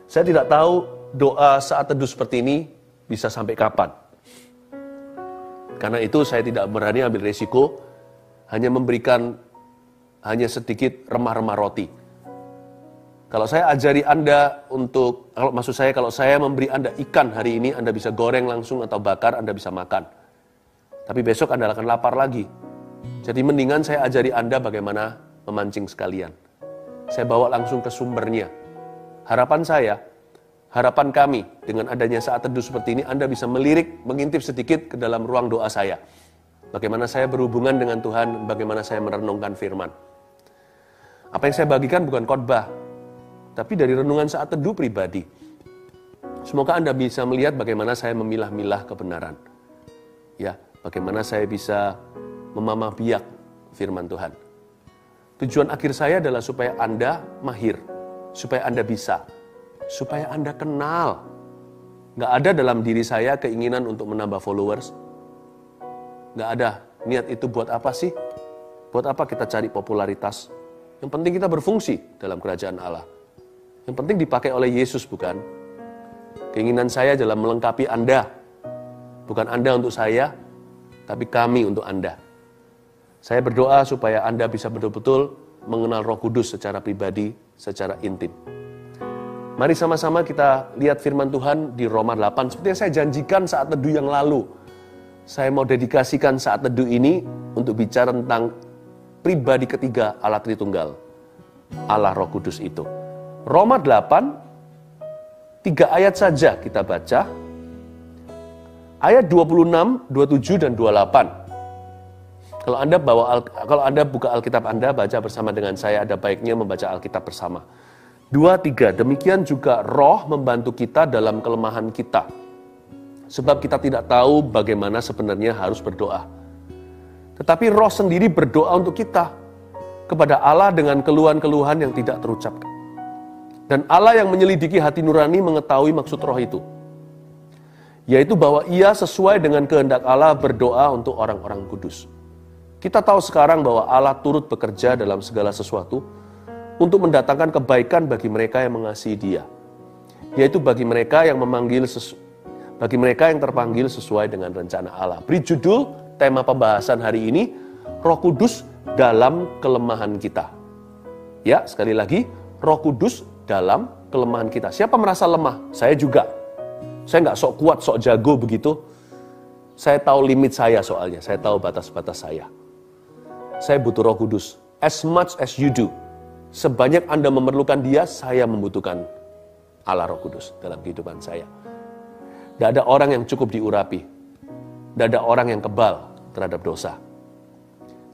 Saya tidak tahu doa saat teduh seperti ini bisa sampai kapan. Karena itu saya tidak berani ambil resiko, hanya memberikan hanya sedikit remah-remah roti. Kalau saya ajari Anda kalau saya memberi Anda ikan hari ini, Anda bisa goreng langsung atau bakar, Anda bisa makan. Tapi besok Anda akan lapar lagi. Jadi mendingan saya ajari Anda bagaimana memancing sekalian. Saya bawa langsung ke sumbernya. Harapan kami dengan adanya saat teduh seperti ini, Anda bisa melirik, mengintip sedikit ke dalam ruang doa saya. Bagaimana saya berhubungan dengan Tuhan, bagaimana saya merenungkan firman. Apa yang saya bagikan bukan khotbah, tapi dari renungan saat teduh pribadi. Semoga Anda bisa melihat bagaimana saya memilah-milah kebenaran. Ya, bagaimana saya bisa memamah biak firman Tuhan. Tujuan akhir saya adalah supaya Anda mahir, supaya Anda bisa, supaya Anda kenal. Nggak ada dalam diri saya keinginan untuk menambah followers. Nggak ada. Niat itu buat apa sih? Buat apa kita cari popularitas? Yang penting kita berfungsi dalam kerajaan Allah. Yang penting dipakai oleh Yesus, bukan? Keinginan saya adalah melengkapi Anda. Bukan Anda untuk saya, tapi kami untuk Anda. Saya berdoa supaya Anda bisa betul-betul mengenal Roh Kudus secara pribadi, secara intim. Mari sama-sama kita lihat firman Tuhan di Roma 8. Seperti yang saya janjikan saat teduh yang lalu. Saya mau dedikasikan saat teduh ini untuk bicara tentang pribadi ketiga Allah Tritunggal. Allah Roh Kudus itu. Roma 8, 3 ayat saja kita baca. Ayat 26, 27, dan 28. Kalau Anda buka Alkitab Anda, baca bersama dengan saya, ada baiknya membaca Alkitab bersama. 2, 3, demikian juga Roh membantu kita dalam kelemahan kita. Sebab kita tidak tahu bagaimana sebenarnya harus berdoa. Tetapi Roh sendiri berdoa untuk kita kepada Allah dengan keluhan-keluhan yang tidak terucapkan. Dan Allah yang menyelidiki hati nurani mengetahui maksud Roh itu, yaitu bahwa Ia sesuai dengan kehendak Allah berdoa untuk orang-orang kudus. Kita tahu sekarang bahwa Allah turut bekerja dalam segala sesuatu untuk mendatangkan kebaikan bagi mereka yang mengasihi Dia, yaitu bagi mereka yang terpanggil sesuai dengan rencana Allah. Beri judul tema pembahasan hari ini, Roh Kudus dalam kelemahan kita. Ya, sekali lagi, Roh Kudus dalam kelemahan kita. Siapa merasa lemah? Saya juga. Saya nggak sok kuat, sok jago begitu. Saya tahu limit saya soalnya. Saya tahu batas-batas saya. Saya butuh Roh Kudus. As much as you do. Sebanyak Anda memerlukan Dia, saya membutuhkan Allah Roh Kudus dalam kehidupan saya. Tidak ada orang yang cukup diurapi. Tidak ada orang yang kebal terhadap dosa.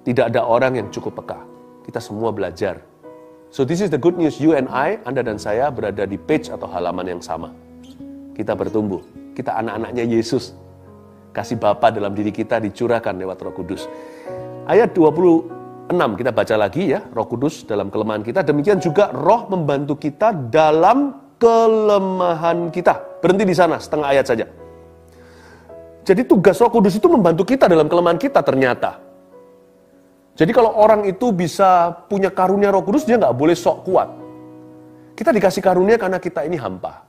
Tidak ada orang yang cukup peka. Kita semua belajar. So this is the good news. You and I, Anda dan saya berada di page atau halaman yang sama. Kita bertumbuh. Kita anak-anaknya Yesus. Kasih Bapa dalam diri kita dicurahkan lewat Roh Kudus. Ayat 26 kita baca lagi ya. Roh Kudus dalam kelemahan kita. Demikian juga Roh membantu kita dalam kelemahan kita. Berhenti di sana, setengah ayat saja. Jadi tugas Roh Kudus itu membantu kita dalam kelemahan kita ternyata. Jadi kalau orang itu bisa punya karunia Roh Kudus, dia nggak boleh sok kuat. Kita dikasih karunia karena kita ini hampa.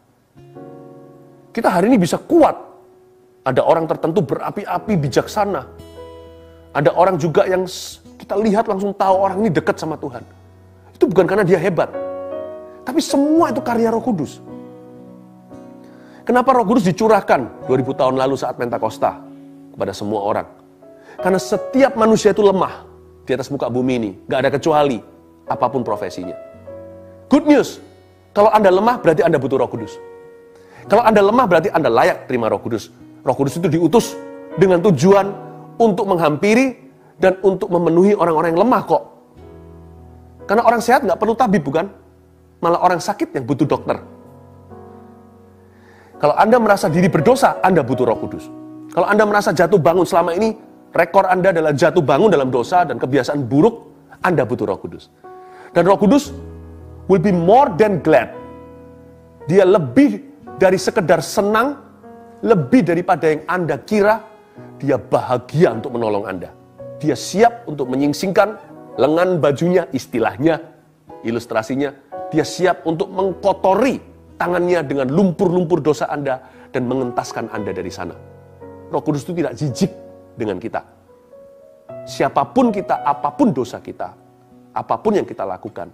Kita hari ini bisa kuat. Ada orang tertentu berapi-api bijaksana. Ada orang juga yang kita lihat langsung tahu orang ini dekat sama Tuhan. Itu bukan karena dia hebat. Tapi semua itu karya Roh Kudus. Kenapa Roh Kudus dicurahkan 2000 tahun lalu saat Pentakosta kepada semua orang? Karena setiap manusia itu lemah di atas muka bumi ini. Gak ada kecuali apapun profesinya. Good news. Kalau Anda lemah berarti Anda butuh Roh Kudus. Kalau Anda lemah berarti Anda layak terima Roh Kudus. Roh Kudus itu diutus dengan tujuan untuk menghampiri dan untuk memenuhi orang-orang yang lemah kok. Karena orang sehat gak perlu tabib, bukan? Malah orang sakit yang butuh dokter. Kalau Anda merasa diri berdosa, Anda butuh Roh Kudus. Kalau Anda merasa jatuh bangun selama ini, rekor Anda adalah jatuh bangun dalam dosa dan kebiasaan buruk, Anda butuh Roh Kudus. Dan Roh Kudus will be more than glad. Dia lebih dari sekedar senang, lebih daripada yang Anda kira, dia bahagia untuk menolong Anda. Dia siap untuk menyingsingkan lengan bajunya, istilahnya, ilustrasinya. Dia siap untuk mengkotori tangannya dengan lumpur-lumpur dosa Anda dan mengentaskan Anda dari sana. Roh Kudus itu tidak jijik dengan kita. Siapapun kita, apapun dosa kita, apapun yang kita lakukan,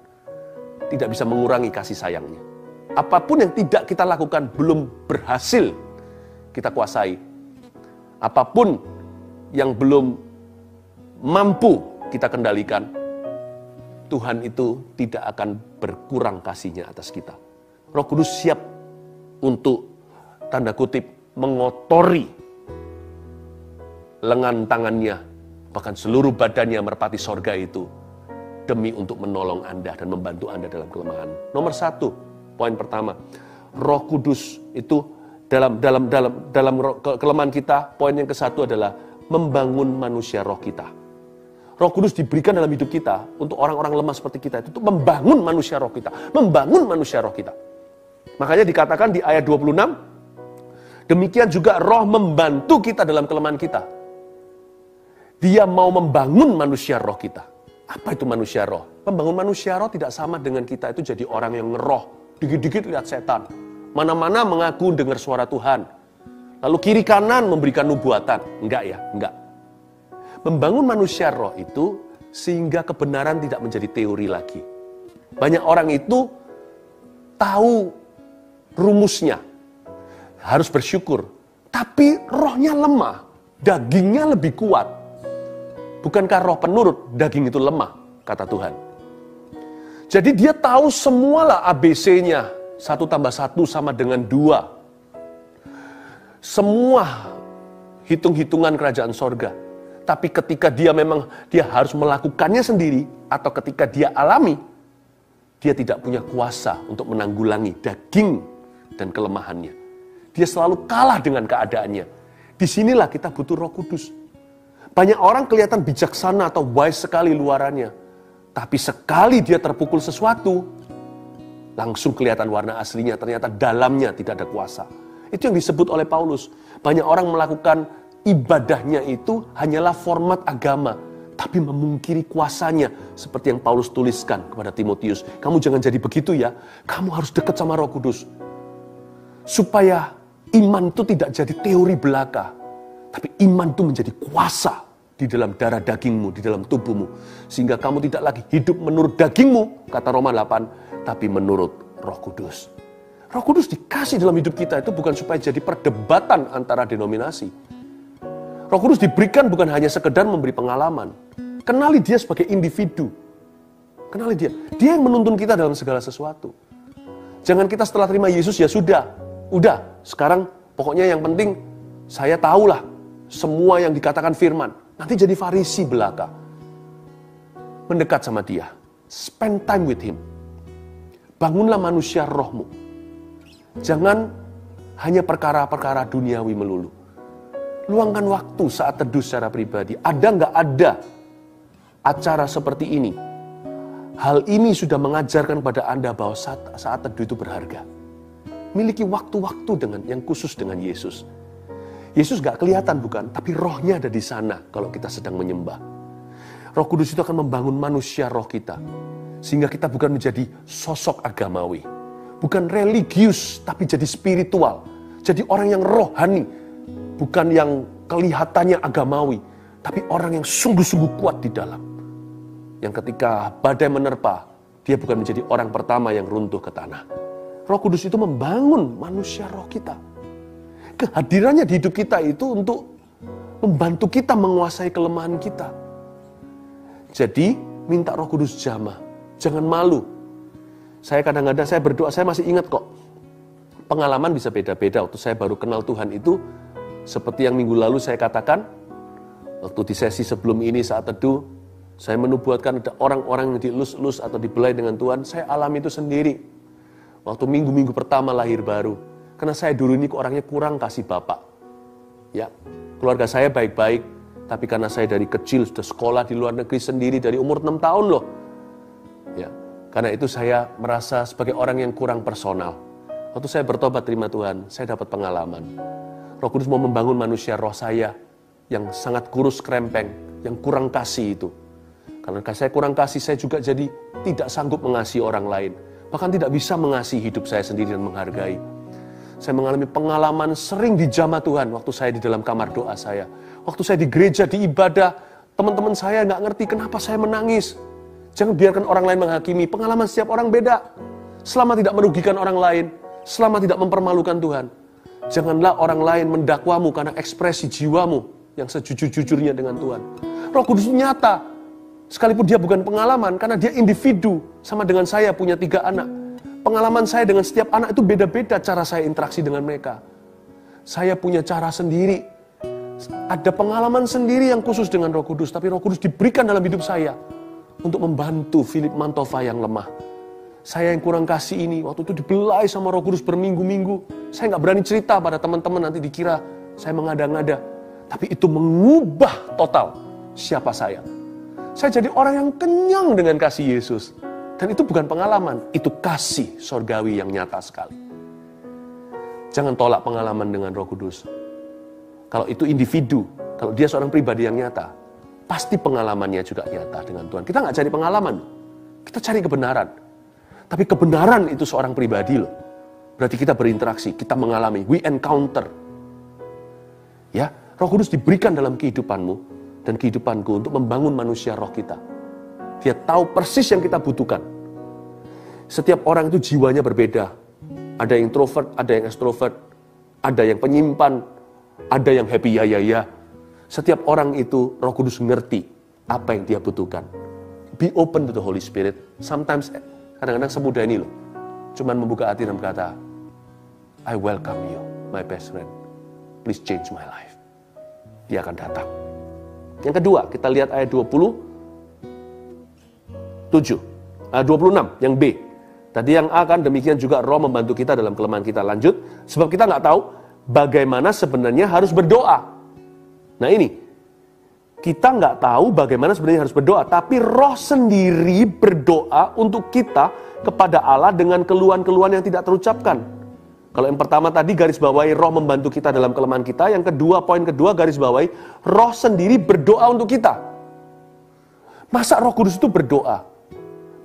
tidak bisa mengurangi kasih sayangnya. Apapun yang tidak kita lakukan belum berhasil kita kuasai. Apapun yang belum mampu kita kendalikan, Tuhan itu tidak akan berkurang kasih-Nya atas kita. Roh Kudus siap untuk, tanda kutip, mengotori lengan tangannya, bahkan seluruh badannya merpati sorga itu, demi untuk menolong Anda dan membantu Anda dalam kelemahan. Nomor 1, poin pertama, Roh Kudus itu dalam kelemahan kita. Poin yang ke-1 adalah membangun manusia roh kita. Roh Kudus diberikan dalam hidup kita untuk orang-orang lemah seperti kita itu untuk membangun manusia roh kita, membangun manusia roh kita. Makanya dikatakan di ayat 26, demikian juga Roh membantu kita dalam kelemahan kita. Dia mau membangun manusia roh kita. Apa itu manusia roh? Membangun manusia roh tidak sama dengan kita itu jadi orang yang ngeroh, dikit-dikit lihat setan, mana-mana mengaku dengar suara Tuhan, lalu kiri kanan memberikan nubuatan. Enggak ya, enggak. Membangun manusia roh itu sehingga kebenaran tidak menjadi teori lagi. Banyak orang itu tahu rumusnya, harus bersyukur, tapi rohnya lemah, dagingnya lebih kuat. Bukankah roh penurut, daging itu lemah, kata Tuhan. Jadi dia tahu semualah ABC-nya, 1 tambah 1 sama dengan 2. Semua hitung-hitungan kerajaan sorga. Tapi ketika dia harus melakukannya sendiri, atau ketika dia alami, dia tidak punya kuasa untuk menanggulangi daging dan kelemahannya. Dia selalu kalah dengan keadaannya. Disinilah kita butuh Roh Kudus. Banyak orang kelihatan bijaksana atau wise sekali luarannya. Tapi sekali dia terpukul sesuatu, langsung kelihatan warna aslinya. Ternyata dalamnya tidak ada kuasa. Itu yang disebut oleh Paulus. Banyak orang melakukan ibadahnya itu hanyalah format agama, tapi memungkiri kuasanya. Seperti yang Paulus tuliskan kepada Timotius. Kamu jangan jadi begitu ya. Kamu harus dekat sama Roh Kudus. Supaya iman itu tidak jadi teori belaka. Tapi iman itu menjadi kuasa di dalam darah dagingmu, di dalam tubuhmu. Sehingga kamu tidak lagi hidup menurut dagingmu, kata Roma 8, tapi menurut Roh Kudus. Roh Kudus dikasih dalam hidup kita itu bukan supaya jadi perdebatan antara denominasi. Roh Kudus diberikan bukan hanya sekedar memberi pengalaman. Kenali dia sebagai individu. Kenali dia. Dia yang menuntun kita dalam segala sesuatu. Jangan kita setelah terima Yesus ya sudah. Udah, sekarang pokoknya yang penting saya tahulah semua yang dikatakan firman. Nanti jadi Farisi belaka. Mendekat sama dia. Spend time with him. Bangunlah manusia rohmu. Jangan hanya perkara-perkara duniawi melulu. Luangkan waktu saat teduh secara pribadi. Ada nggak ada acara seperti ini? Hal ini sudah mengajarkan pada Anda bahwa saat teduh itu berharga. Miliki waktu-waktu yang khusus dengan Yesus. Yesus gak kelihatan bukan, tapi rohnya ada di sana kalau kita sedang menyembah. Roh Kudus itu akan membangun manusia roh kita. Sehingga kita bukan menjadi sosok agamawi. Bukan religius, tapi jadi spiritual. Jadi orang yang rohani. Bukan yang kelihatannya agamawi. Tapi orang yang sungguh-sungguh kuat di dalam. Yang ketika badai menerpa, dia bukan menjadi orang pertama yang runtuh ke tanah. Roh Kudus itu membangun manusia roh kita. Kehadirannya di hidup kita itu untuk membantu kita menguasai kelemahan kita. Jadi, minta Roh Kudus jamah. Jangan malu. Saya kadang-kadang saya berdoa, saya masih ingat kok. Pengalaman bisa beda-beda. Waktu saya baru kenal Tuhan itu, seperti yang minggu lalu saya katakan, waktu di sesi sebelum ini saat teduh, saya menubuatkan ada orang-orang yang dielus-elus atau dibelai dengan Tuhan. Saya alami itu sendiri. Waktu minggu-minggu pertama lahir baru. Karena saya dulu ini orangnya kurang kasih bapak. Ya, keluarga saya baik-baik, tapi karena saya dari kecil sudah sekolah di luar negeri sendiri dari umur 6 tahun loh. Ya, karena itu saya merasa sebagai orang yang kurang personal. Waktu saya bertobat terima Tuhan, saya dapat pengalaman. Roh Kudus mau membangun manusia roh saya yang sangat kurus krempeng, yang kurang kasih itu. Karena saya kurang kasih, saya juga jadi tidak sanggup mengasihi orang lain. Bahkan tidak bisa mengasihi hidup saya sendiri dan menghargai. Saya mengalami pengalaman sering dijamah Tuhan waktu saya di dalam kamar doa saya. Waktu saya di gereja, di ibadah, teman-teman saya nggak ngerti kenapa saya menangis. Jangan biarkan orang lain menghakimi. Pengalaman setiap orang beda. Selama tidak merugikan orang lain, selama tidak mempermalukan Tuhan, janganlah orang lain mendakwamu karena ekspresi jiwamu yang sejujur-jujurnya dengan Tuhan. Roh Kudus nyata, sekalipun dia bukan pengalaman, karena dia individu, sama dengan saya punya 3 anak. Pengalaman saya dengan setiap anak itu beda-beda cara saya interaksi dengan mereka. Saya punya cara sendiri. Ada pengalaman sendiri yang khusus dengan Roh Kudus, tapi Roh Kudus diberikan dalam hidup saya untuk membantu Philip Mantova yang lemah. Saya yang kurang kasih ini, waktu itu dibelai sama Roh Kudus berminggu-minggu. Saya nggak berani cerita pada teman-teman, nanti dikira saya mengada-ngada. Tapi itu mengubah total siapa saya. Saya jadi orang yang kenyang dengan kasih Yesus. Dan itu bukan pengalaman, itu kasih sorgawi yang nyata sekali. Jangan tolak pengalaman dengan Roh Kudus. Kalau itu individu, kalau dia seorang pribadi yang nyata, pasti pengalamannya juga nyata dengan Tuhan. Kita nggak cari pengalaman, kita cari kebenaran. Tapi kebenaran itu seorang pribadi loh. Berarti kita berinteraksi, kita mengalami, we encounter. Ya, Roh Kudus diberikan dalam kehidupanmu dan kehidupanku untuk membangun manusia roh kita. Dia tahu persis yang kita butuhkan. Setiap orang itu jiwanya berbeda. Ada yang introvert, ada yang extrovert, ada yang penyimpan, ada yang happy ya. Setiap orang itu Roh Kudus ngerti apa yang dia butuhkan. Be open to the Holy Spirit. Sometimes kadang-kadang semudah ini loh. Cuman membuka hati dan berkata, I welcome you, my best friend. Please change my life. Dia akan datang. Yang kedua, kita lihat ayat 26, yang B. Tadi yang A kan demikian juga Roh membantu kita dalam kelemahan kita. Lanjut, sebab kita nggak tahu bagaimana sebenarnya harus berdoa. Nah ini, kita nggak tahu bagaimana sebenarnya harus berdoa, tapi Roh sendiri berdoa untuk kita kepada Allah dengan keluhan-keluhan yang tidak terucapkan. Kalau yang pertama tadi garis bawahi Roh membantu kita dalam kelemahan kita, yang kedua, poin kedua garis bawahi Roh sendiri berdoa untuk kita. Masa Roh Kudus itu berdoa?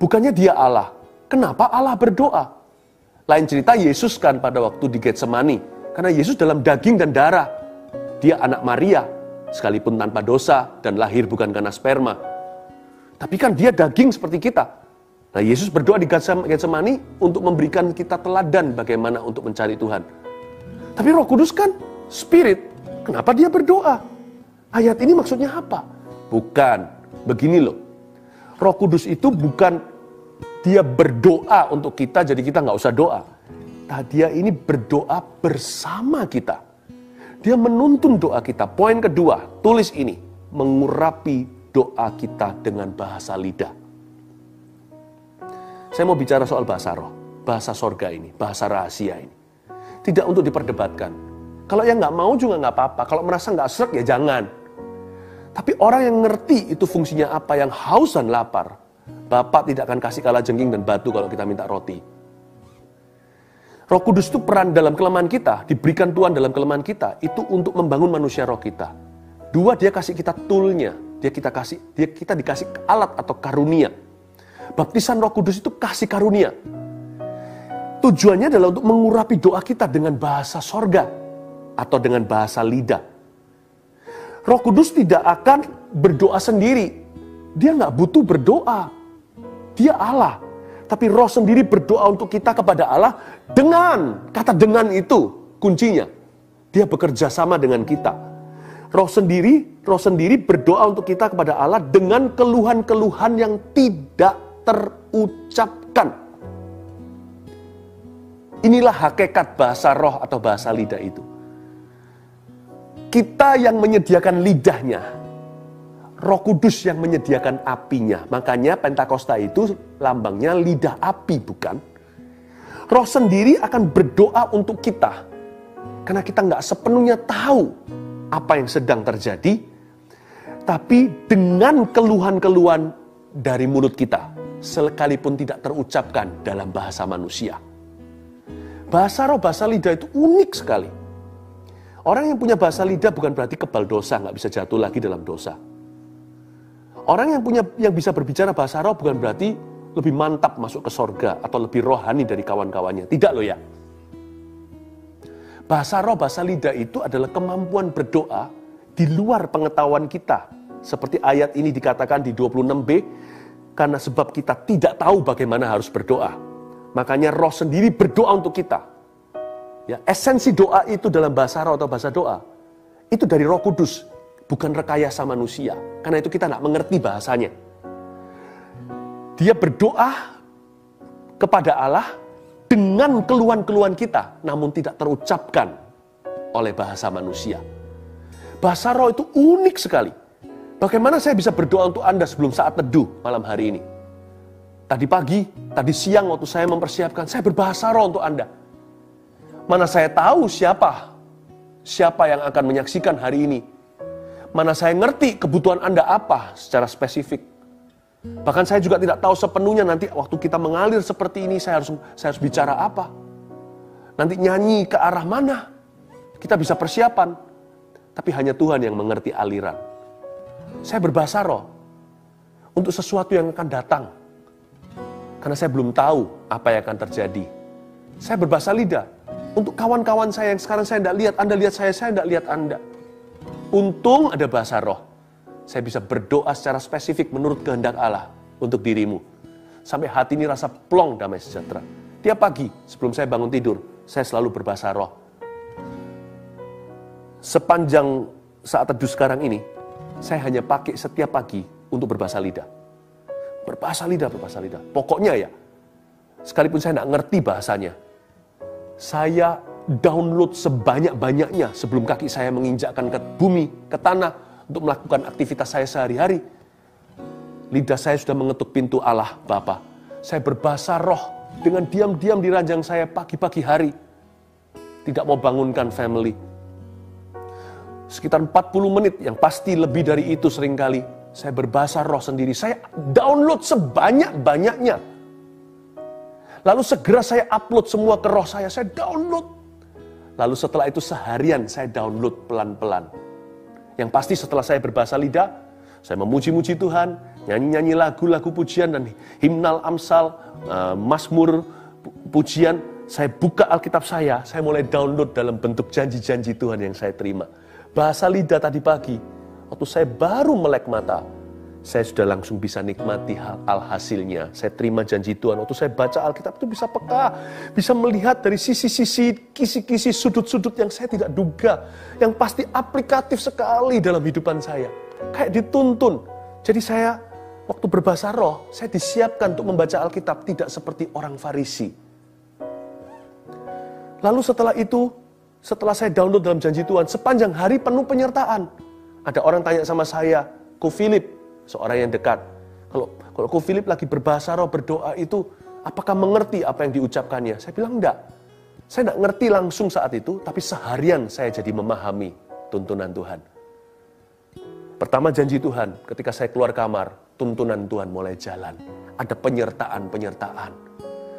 Bukannya dia Allah. Kenapa Allah berdoa? Lain cerita Yesus kan pada waktu di Getsemani, karena Yesus dalam daging dan darah. Dia anak Maria, sekalipun tanpa dosa dan lahir bukan karena sperma. Tapi kan dia daging seperti kita. Nah, Yesus berdoa di Getsemani untuk memberikan kita teladan bagaimana untuk mencari Tuhan. Tapi Roh Kudus kan spirit. Kenapa dia berdoa? Ayat ini maksudnya apa? Bukan. Begini loh. Roh Kudus itu bukan dia berdoa untuk kita, jadi kita nggak usah doa. Nah, dia ini berdoa bersama kita. Dia menuntun doa kita. Poin kedua, tulis ini. Mengurapi doa kita dengan bahasa lidah. Saya mau bicara soal bahasa roh. Bahasa sorga ini. Bahasa rahasia ini. Tidak untuk diperdebatkan. Kalau yang nggak mau juga nggak apa-apa. Kalau merasa nggak srek ya jangan. Tapi orang yang ngerti itu fungsinya apa, yang haus dan lapar. Bapak tidak akan kasih kalajengking dan batu kalau kita minta roti. Roh Kudus itu peran dalam kelemahan kita, diberikan Tuhan dalam kelemahan kita, itu untuk membangun manusia roh kita. Dua, dia kasih kita toolnya, kita dikasih alat atau karunia. Baptisan Roh Kudus itu kasih karunia. Tujuannya adalah untuk mengurapi doa kita dengan bahasa sorga atau dengan bahasa lidah. Roh Kudus tidak akan berdoa sendiri. Dia nggak butuh berdoa. Dia Allah. Tapi Roh sendiri berdoa untuk kita kepada Allah dengan, kata dengan itu kuncinya. Dia bekerja sama dengan kita. Roh sendiri berdoa untuk kita kepada Allah dengan keluhan-keluhan yang tidak terucapkan. Inilah hakikat bahasa roh atau bahasa lidah itu. Kita yang menyediakan lidahnya, Roh Kudus yang menyediakan apinya. Makanya Pentakosta itu lambangnya lidah api, bukan? Roh sendiri akan berdoa untuk kita. Karena kita nggak sepenuhnya tahu apa yang sedang terjadi. Tapi dengan keluhan-keluhan dari mulut kita, sekalipun tidak terucapkan dalam bahasa manusia. Bahasa roh, bahasa lidah itu unik sekali. Orang yang punya bahasa lidah bukan berarti kebal dosa, nggak bisa jatuh lagi dalam dosa. Orang yang bisa berbicara bahasa roh bukan berarti lebih mantap masuk ke sorga atau lebih rohani dari kawan-kawannya. Tidak loh ya. Bahasa roh, bahasa lidah itu adalah kemampuan berdoa di luar pengetahuan kita. Seperti ayat ini dikatakan di 26b, karena sebab kita tidak tahu bagaimana harus berdoa. Makanya roh sendiri berdoa untuk kita. Ya, esensi doa itu dalam bahasa roh atau bahasa doa, itu dari Roh Kudus, bukan rekayasa manusia. Karena itu kita tidak mengerti bahasanya. Dia berdoa kepada Allah dengan keluhan-keluhan kita, namun tidak terucapkan oleh bahasa manusia. Bahasa roh itu unik sekali. Bagaimana saya bisa berdoa untuk Anda sebelum saat teduh malam hari ini? Tadi pagi, tadi siang waktu saya mempersiapkan, saya berbahasa roh untuk Anda. Mana saya tahu siapa yang akan menyaksikan hari ini. Mana saya ngerti kebutuhan Anda apa secara spesifik. Bahkan saya juga tidak tahu sepenuhnya nanti waktu kita mengalir seperti ini, saya harus bicara apa. Nanti nyanyi ke arah mana. Kita bisa persiapan. Tapi hanya Tuhan yang mengerti aliran. Saya berbahasa roh untuk sesuatu yang akan datang. Karena saya belum tahu apa yang akan terjadi. Saya berbahasa lidah untuk kawan-kawan saya yang sekarang saya tidak lihat. Anda lihat saya tidak lihat Anda. Untung ada bahasa roh. Saya bisa berdoa secara spesifik menurut kehendak Allah untuk dirimu. Sampai hati ini rasa plong damai sejahtera. Tiap pagi sebelum saya bangun tidur, saya selalu berbahasa roh. Sepanjang saat teduh sekarang ini, saya hanya pakai setiap pagi untuk berbahasa lidah. Berbahasa lidah. Pokoknya ya, sekalipun saya tidak ngerti bahasanya, saya download sebanyak-banyaknya sebelum kaki saya menginjakkan ke bumi, ke tanah, untuk melakukan aktivitas saya sehari-hari. Lidah saya sudah mengetuk pintu Allah Bapa. Saya berbahasa roh dengan diam-diam di ranjang saya pagi-pagi hari. Tidak mau bangunkan family. Sekitar 40 menit, yang pasti lebih dari itu seringkali. Saya berbahasa roh sendiri. Saya download sebanyak-banyaknya. Lalu segera saya upload semua ke roh saya download. Lalu setelah itu seharian saya download pelan-pelan. Yang pasti setelah saya berbahasa lidah, saya memuji-muji Tuhan, nyanyi-nyanyi lagu-lagu pujian dan himnal amsal, mazmur, pujian. Saya buka Alkitab saya mulai download dalam bentuk janji-janji Tuhan yang saya terima. Bahasa lidah tadi pagi, waktu saya baru melek mata, saya sudah langsung bisa nikmati hasilnya. Saya terima janji Tuhan. Waktu saya baca Alkitab itu bisa peka, bisa melihat dari sisi-sisi, kisi-kisi, sudut-sudut yang saya tidak duga, yang pasti aplikatif sekali dalam hidupan saya. Kayak dituntun. Jadi saya, waktu berbahasa roh, saya disiapkan untuk membaca Alkitab tidak seperti orang Farisi. Lalu setelah itu, setelah saya download dalam janji Tuhan, sepanjang hari penuh penyertaan. Ada orang tanya sama saya, Ko Philip, seorang yang dekat. Kalau Ko Philip lagi berbahasa roh, berdoa itu, apakah mengerti apa yang diucapkannya? Saya bilang enggak. Saya enggak ngerti langsung saat itu, tapi seharian saya jadi memahami tuntunan Tuhan. Pertama janji Tuhan, ketika saya keluar kamar, tuntunan Tuhan mulai jalan. Ada penyertaan.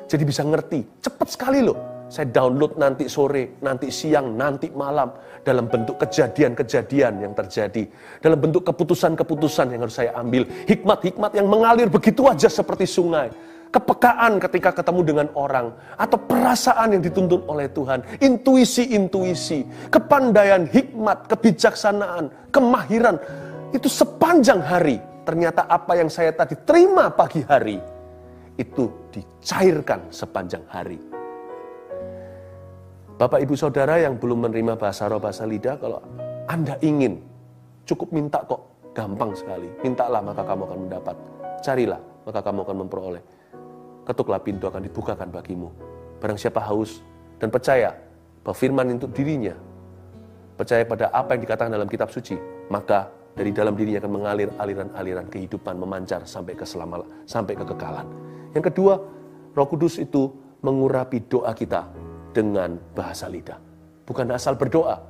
Jadi bisa ngerti, cepat sekali loh. Saya download nanti sore, nanti siang, nanti malam. Dalam bentuk kejadian-kejadian yang terjadi. Dalam bentuk keputusan-keputusan yang harus saya ambil. Hikmat-hikmat yang mengalir begitu aja seperti sungai. Kepekaan ketika ketemu dengan orang. Atau perasaan yang dituntun oleh Tuhan. Intuisi-intuisi. Kepandaian, hikmat, kebijaksanaan, kemahiran. Itu sepanjang hari. Ternyata apa yang saya tadi terima pagi hari. Itu dicairkan sepanjang hari. Bapak, Ibu, Saudara yang belum menerima bahasa roh, bahasa lidah, kalau Anda ingin, cukup minta kok, gampang sekali. Mintalah maka kamu akan mendapat. Carilah maka kamu akan memperoleh. Ketuklah pintu akan dibukakan bagimu. Barang siapa haus dan percaya bahwa firman untuk dirinya, percaya pada apa yang dikatakan dalam kitab suci, maka dari dalam dirinya akan mengalir aliran-aliran kehidupan memancar sampai kekekalan. Yang kedua, Roh Kudus itu mengurapi doa kita dengan bahasa lidah. Bukan asal berdoa,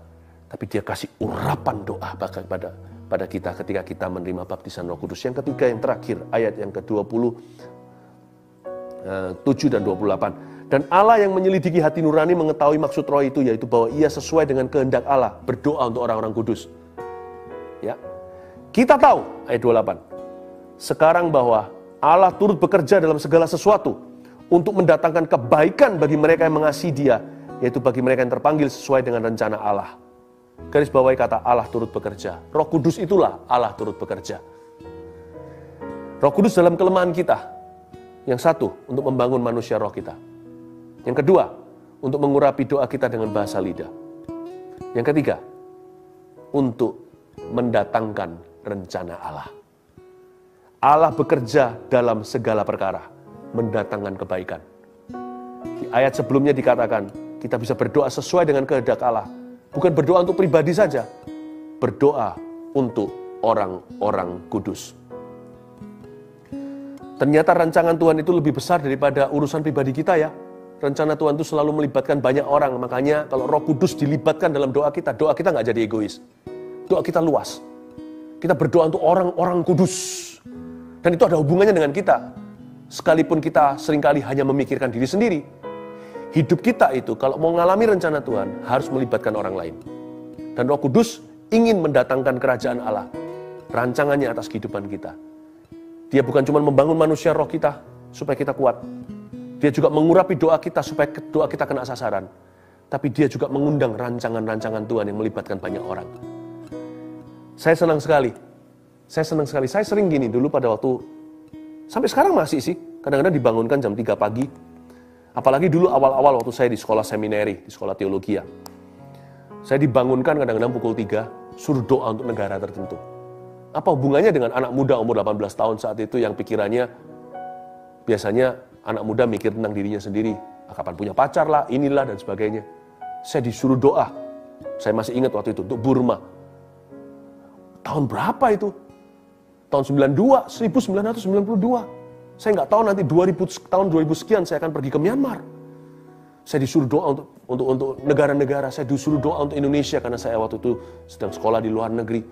tapi dia kasih urapan doa bahkan pada kita ketika kita menerima baptisan Roh Kudus. Yang ketiga, yang terakhir, ayat yang ke-27 dan 28. Dan Allah yang menyelidiki hati nurani mengetahui maksud roh itu, yaitu bahwa ia sesuai dengan kehendak Allah berdoa untuk orang-orang kudus. Ya, kita tahu, ayat 28, sekarang bahwa Allah turut bekerja dalam segala sesuatu untuk mendatangkan kebaikan bagi mereka yang mengasihi Dia, yaitu bagi mereka yang terpanggil sesuai dengan rencana Allah. Garis bawahi kata Allah turut bekerja. Roh Kudus itulah Allah turut bekerja. Roh Kudus dalam kelemahan kita. Yang satu, untuk membangun manusia roh kita. Yang kedua, untuk mengurapi doa kita dengan bahasa lidah. Yang ketiga, untuk mendatangkan rencana Allah. Allah bekerja dalam segala perkara, mendatangkan kebaikan. Di ayat sebelumnya dikatakan, kita bisa berdoa sesuai dengan kehendak Allah. Bukan berdoa untuk pribadi saja, berdoa untuk orang-orang kudus. Ternyata rancangan Tuhan itu lebih besar daripada urusan pribadi kita ya. Rencana Tuhan itu selalu melibatkan banyak orang. Makanya kalau Roh Kudus dilibatkan dalam doa kita nggak jadi egois. Doa kita luas. Kita berdoa untuk orang-orang kudus. Dan itu ada hubungannya dengan kita. Sekalipun kita seringkali hanya memikirkan diri sendiri. Hidup kita itu kalau mau mengalami rencana Tuhan harus melibatkan orang lain. Dan Roh Kudus ingin mendatangkan kerajaan Allah. Rancangannya atas kehidupan kita. Dia bukan cuma membangun manusia roh kita supaya kita kuat. Dia juga mengurapi doa kita supaya doa kita kena sasaran. Tapi dia juga mengundang rancangan-rancangan Tuhan yang melibatkan banyak orang. Saya senang sekali. Saya sering gini dulu pada waktu, sampai sekarang masih sih, kadang-kadang dibangunkan jam 3 pagi. Apalagi dulu awal-awal waktu saya di sekolah seminari, di sekolah teologi ya. Saya dibangunkan kadang-kadang pukul 3, suruh doa untuk negara tertentu. Apa hubungannya dengan anak muda umur 18 tahun saat itu yang pikirannya, biasanya anak muda mikir tentang dirinya sendiri. Kapan punya pacar lah, inilah dan sebagainya. Saya disuruh doa. Saya masih ingat waktu itu, untuk Burma. Tahun berapa itu? Tahun 1992. Saya nggak tahu nanti tahun 2000 sekian saya akan pergi ke Myanmar. Saya disuruh doa untuk negara-negara. Saya disuruh doa untuk Indonesia karena saya waktu itu sedang sekolah di luar negeri.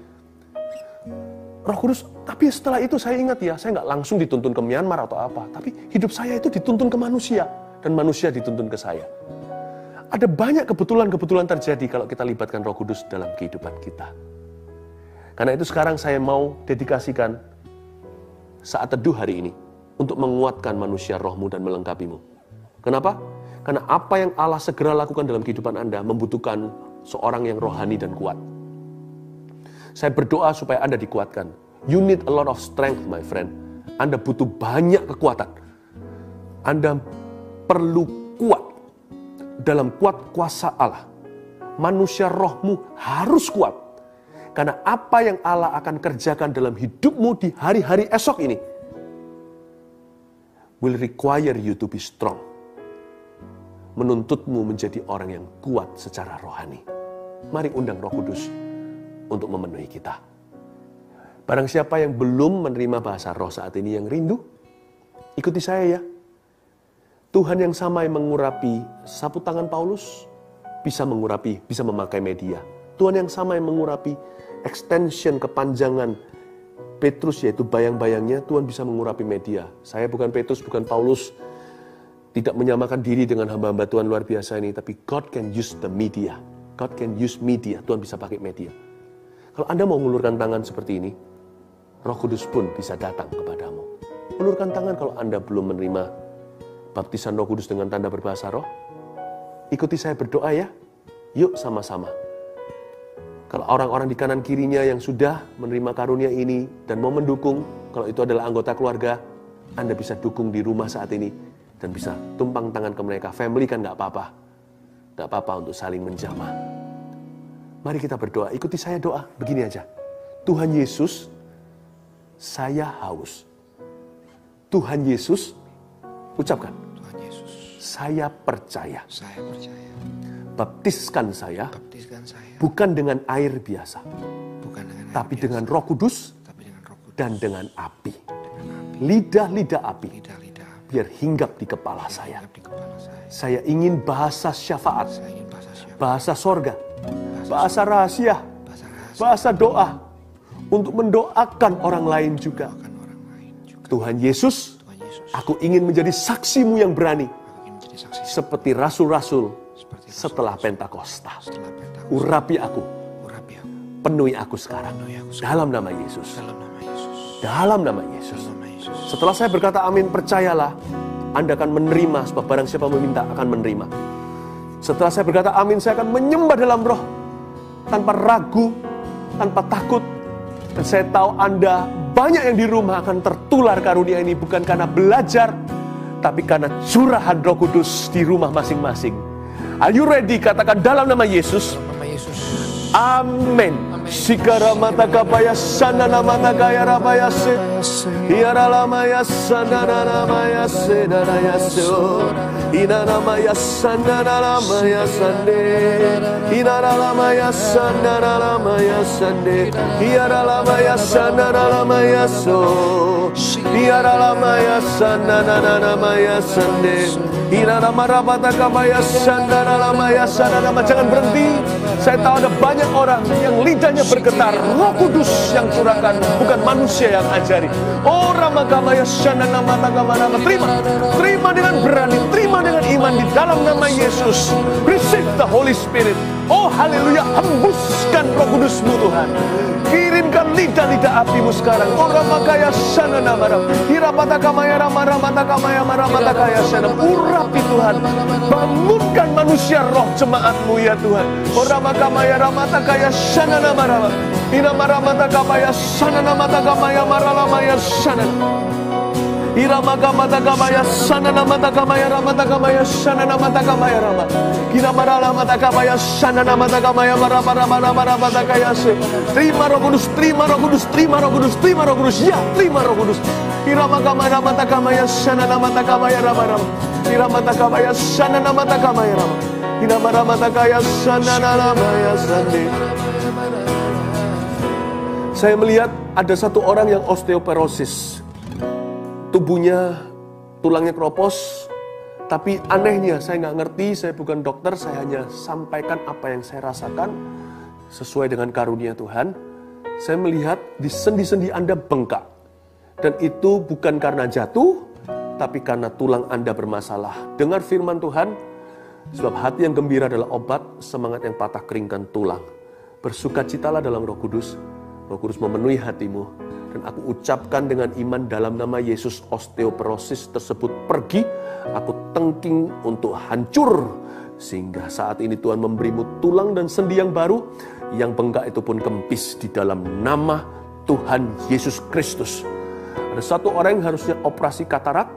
Roh Kudus, tapi setelah itu saya ingat ya, saya nggak langsung dituntun ke Myanmar atau apa. Tapi hidup saya itu dituntun ke manusia. Dan manusia dituntun ke saya. Ada banyak kebetulan-kebetulan terjadi kalau kita libatkan Roh Kudus dalam kehidupan kita. Karena itu sekarang saya mau dedikasikan saat teduh hari ini untuk menguatkan manusia rohmu dan melengkapimu. Kenapa? Karena apa yang Allah segera lakukan dalam kehidupan Anda membutuhkan seorang yang rohani dan kuat. Saya berdoa supaya Anda dikuatkan. You need a lot of strength, my friend. Anda butuh banyak kekuatan. Anda perlu kuat dalam kuat kuasa Allah. Manusia rohmu harus kuat. Karena apa yang Allah akan kerjakan dalam hidupmu di hari-hari esok ini will require you to be strong. Menuntutmu menjadi orang yang kuat secara rohani. Mari undang Roh Kudus untuk memenuhi kita. Barang siapa yang belum menerima bahasa roh saat ini yang rindu, ikuti saya ya. Tuhan yang sama yang mengurapi sapu tangan Paulus, bisa memakai media. Tuhan yang sama yang mengurapi extension kepanjangan Petrus, yaitu bayang-bayangnya, Tuhan bisa mengurapi media. Saya bukan Petrus, bukan Paulus, tidak menyamakan diri dengan hamba-hamba Tuhan luar biasa ini, tapi God can use the media. God can use media, Tuhan bisa pakai media. Kalau Anda mau mengulurkan tangan seperti ini, Roh Kudus pun bisa datang kepadamu. Ulurkan tangan kalau Anda belum menerima baptisan Roh Kudus dengan tanda berbahasa roh. Ikuti saya berdoa ya. Yuk sama-sama. Kalau orang-orang di kanan kirinya yang sudah menerima karunia ini dan mau mendukung, kalau itu adalah anggota keluarga, Anda bisa dukung di rumah saat ini dan bisa tumpang tangan ke mereka. Family kan nggak apa-apa. Nggak apa-apa untuk saling menjamah. Mari kita berdoa. Ikuti saya doa. Begini aja. Tuhan Yesus, saya haus. Tuhan Yesus, ucapkan. Tuhan Yesus, saya percaya. saya percaya. Baptiskan saya. Baptiskan saya. Bukan dengan air biasa. Bukan dengan air Tapi biasa, dengan Roh Kudus. tapi dengan Roh Kudus Dan dengan api. dengan api. Lidah-lidah api. Lidah-lidah api. Biar hinggap di kepala saya. Hinggap di kepala saya. Saya ingin bahasa syafaat. Saya ingin bahasa syafaat, Bahasa sorga. Bahasa rahasia. bahasa rahasia, Bahasa doa. Untuk mendoakan orang lain juga. akan orang lain juga. Tuhan Yesus, Tuhan Yesus, aku ingin menjadi saksimu yang berani. aku ingin menjadi saksi Seperti rasul-rasul seperti setelah Pentakosta. setelah Pentakosta. Urapi aku. Urapi aku, Penuhi aku sekarang. penuhi aku Dalam nama Yesus. dalam nama Yesus. Dalam nama Yesus. Dalam nama Yesus. Setelah saya berkata amin, percayalah, Anda akan menerima, sebab barang siapa meminta akan menerima. Setelah saya berkata amin, saya akan menyembah dalam roh, tanpa ragu, tanpa takut. Dan saya tahu Anda banyak yang di rumah akan tertular karunia ini, bukan karena belajar, tapi karena curahan Roh Kudus di rumah masing-masing. Are you ready? Katakan dalam nama Yesus. Nama Yesus. Amin. Sikara mata kapaya sana mata kaya rabaya se. Iara lamaya sana namaya se daraya se. Ina namaya sana namaya sande. Ina lamaya sana namaya sande. Iara lamaya sana namaya so. Iara lamaya sana namaya sande. Ina namara mata kapaya sana namaya sana nama. Jangan berhenti. Saya tahu ada banyak orang yang lidahnya bergetar. Roh Kudus yang curahkan, bukan manusia yang ajari. Oh Ramakamaya Shanana Matakamana. Terima dengan berani, terima dengan iman di dalam nama Yesus. Receive the Holy Spirit. Oh haleluya, hembuskan Roh Kudus-Mu Tuhan. Kirimkan lidah-lidah apimu sekarang. Oh Ramakaya Shanana Maram. Hirapatakamaya Ramatakamaya Maramatakaya Shanam. Urapi Tuhan. Bangunkan manusia roh jemaat-Mu ya Tuhan. Oh Ramakamaya Ramatakaya Shanana Maram. Ina Maramatakaya Shanana Matakamaya Maralamaya Shanana. Iramaka matakamaya sanana matakamaya ramatakamaya sanana matakamaya rama. Kira marala matakamaya sanana matakamaya maramakaya se. Terima Roh Kudus, terima Roh Kudus, terima Roh Kudus, terima Roh Kudus. Ya, terima Roh Kudus. Iramaka matakamaya sanana matakamaya rama. Iramatakamaya sanana matakamaya rama. Ina maramatakaya sanana ramaya sande. Saya melihat ada satu orang yang osteoporosis. Tubuhnya, tulangnya keropos, tapi anehnya saya nggak ngerti, saya bukan dokter, saya hanya sampaikan apa yang saya rasakan sesuai dengan karunia Tuhan. Saya melihat di sendi-sendi Anda bengkak, dan itu bukan karena jatuh, tapi karena tulang Anda bermasalah. Dengar firman Tuhan, sebab hati yang gembira adalah obat, semangat yang patah keringkan tulang. Bersukacitalah dalam Roh Kudus, Roh Kudus memenuhi hatimu. Dan aku ucapkan dengan iman dalam nama Yesus, osteoporosis tersebut pergi. Aku tengking untuk hancur. Sehingga saat ini Tuhan memberimu tulang dan sendi yang baru. Yang bengkak itu pun kempis di dalam nama Tuhan Yesus Kristus. Ada satu orang yang harusnya operasi katarak.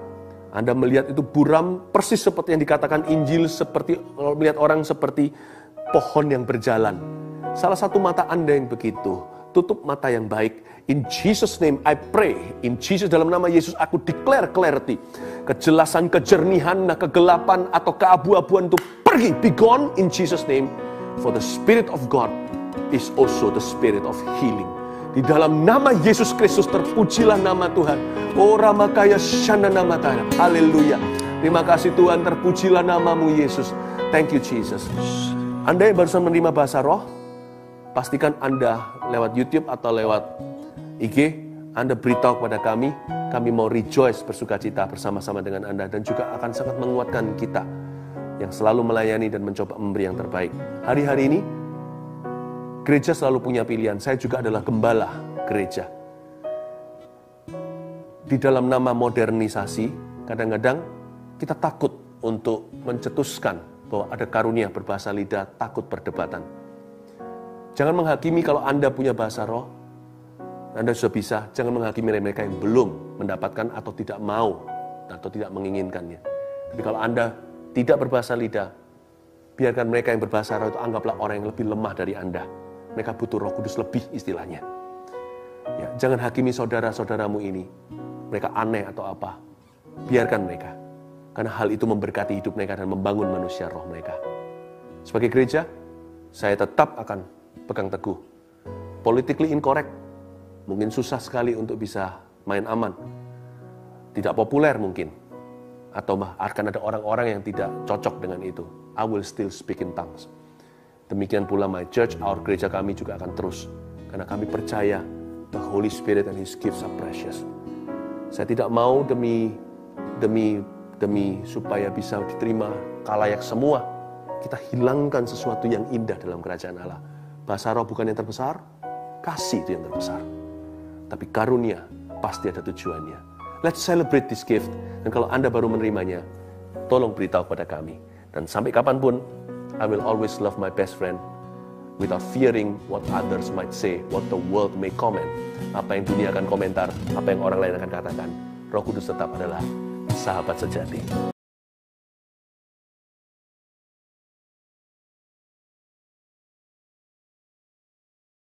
Anda melihat itu buram persis seperti yang dikatakan Injil. Seperti kalau melihat orang seperti pohon yang berjalan. Salah satu mata Anda yang begitu. Tutup mata yang baik. In Jesus name I pray. In Jesus, dalam nama Yesus aku declare clarity. Kejelasan, kejernihan, kegelapan atau keabu-abuan itu pergi. Be gone in Jesus name. For the Spirit of God is also the Spirit of healing. Di dalam nama Yesus Kristus terpujilah nama Tuhan. Oh Ramakaya Shanana Matara. Haleluya. Terima kasih Tuhan, terpujilah namamu Yesus. Thank you Jesus. Anda yang barusan menerima bahasa roh, pastikan Anda lewat YouTube atau lewat IG, Anda beritahu kepada kami mau rejoice, bersukacita bersama-sama dengan Anda, dan juga akan sangat menguatkan kita yang selalu melayani dan mencoba memberi yang terbaik. Hari-hari ini, gereja selalu punya pilihan. Saya juga adalah gembala gereja. Di dalam nama modernisasi, kadang-kadang kita takut untuk mencetuskan bahwa ada karunia berbahasa lidah, takut perdebatan. Jangan menghakimi kalau Anda punya bahasa roh. Anda sudah bisa, jangan menghakimi mereka yang belum mendapatkan atau tidak mau atau tidak menginginkannya. Tapi kalau Anda tidak berbahasa lidah, biarkan mereka yang berbahasa roh itu anggaplah orang yang lebih lemah dari Anda. Mereka butuh Roh Kudus lebih istilahnya. Ya, jangan hakimi saudara-saudaramu ini. Mereka aneh atau apa. Biarkan mereka. Karena hal itu memberkati hidup mereka dan membangun manusia roh mereka. Sebagai gereja, saya tetap akan pegang teguh. Politically incorrect. Mungkin susah sekali untuk bisa main aman. Tidak populer mungkin. Atau akan ada orang-orang yang tidak cocok dengan itu. I will still speak in tongues. Demikian pula my church, our gereja kami juga akan terus. Karena kami percaya the Holy Spirit and His gifts are precious. Saya tidak mau demi supaya bisa diterima kalayak semua. Kita hilangkan sesuatu yang indah dalam kerajaan Allah. Bahasa roh bukan yang terbesar, kasih itu yang terbesar. Tapi karunia pasti ada tujuannya. Let's celebrate this gift. Dan kalau Anda baru menerimanya, tolong beritahu kepada kami. Dan sampai kapanpun, I will always love my best friend without fearing what others might say, what the world may comment. Apa yang dunia akan komentar, apa yang orang lain akan katakan. Roh Kudus tetap adalah sahabat sejati.